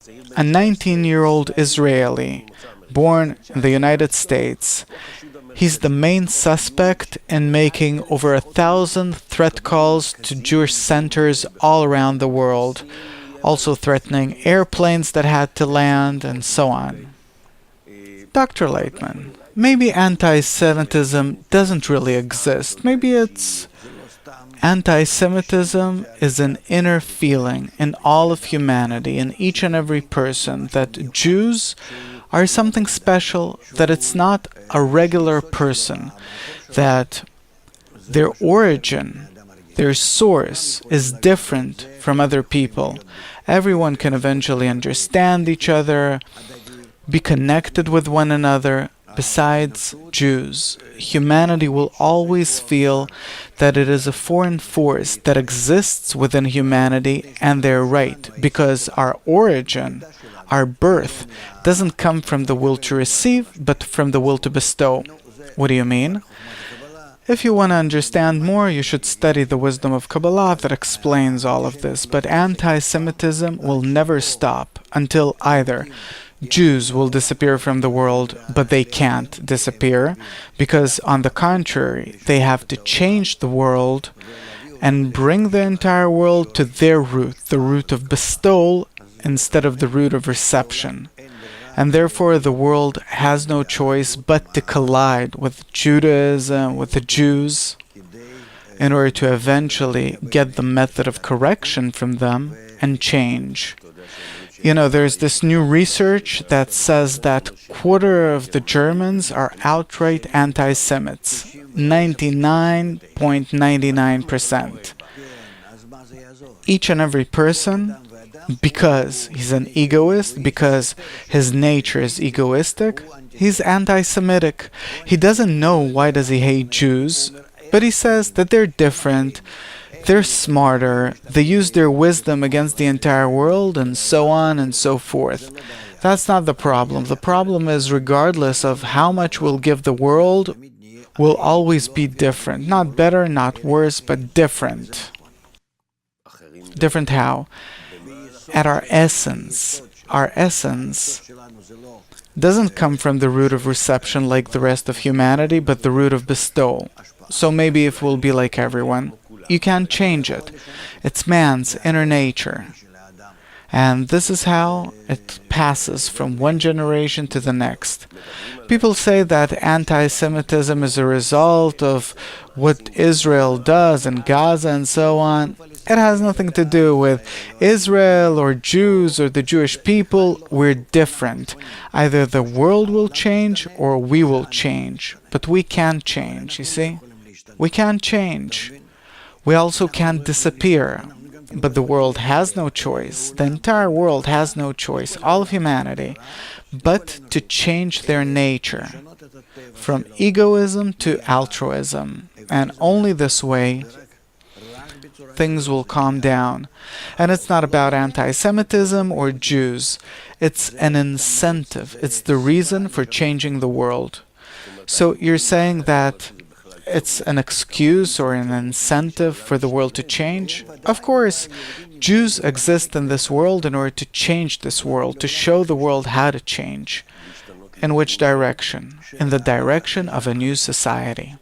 A 19-year-old Israeli, born in the United States, he's the main suspect in making over 1,000 threat calls to Jewish centers all around the world, also threatening airplanes that had to land, and so on. Dr. Laitman, maybe anti-Semitism doesn't really exist. Maybe it's anti-Semitism is an inner feeling in all of humanity, in each and every person, that Jews are something special, that it's not a regular person, that their origin, their source is different from other people. Everyone can eventually understand each other, be connected with one another. Besides Jews, humanity will always feel that it is a foreign force that exists within humanity, and they're right, because our origin, our birth, doesn't come from the will to receive, but from the will to bestow. What do you mean? If you want to understand more, you should study the wisdom of Kabbalah that explains all of this. But anti-Semitism will never stop until either Jews will disappear from the world, but they can't disappear, because on the contrary, they have to change the world and bring the entire world to their root, the root of bestowal instead of the root of reception. And therefore the world has no choice but to collide with Judaism, with the Jews, in order to eventually get the method of correction from them and change. You know, there's this new research that says that quarter of the Germans are outright anti-Semites, 99.99%. Each and every person, because he's an egoist, because his nature is egoistic, he's anti-Semitic. He doesn't know why does he hate Jews, but he says that they're different, they're smarter, they use their wisdom against the entire world, and so on and so forth. That's not the problem. The problem is, regardless of how much we'll give the world, we'll always be different. Not better, not worse, but different. Different how? At our essence doesn't come from the root of reception like the rest of humanity, but the root of bestowal. So maybe if we'll be like everyone, you can't change it. It's man's inner nature. And this is how it passes from one generation to the next. People say that anti-Semitism is a result of what Israel does in Gaza and so on. It has nothing to do with Israel or Jews or the Jewish people. We're different. Either the world will change or we will change. But we can't change, you see? We can't change. We also can't disappear. But the world has no choice. The entire world has no choice, all of humanity, but to change their nature from egoism to altruism. And only this way things will calm down. And it's not about anti-Semitism or Jews. It's an incentive. It's the reason for changing the world. So you're saying that it's an excuse or an incentive for the world to change? Of course, Jews exist in this world in order to change this world, to show the world how to change. In which direction? In the direction of a new society.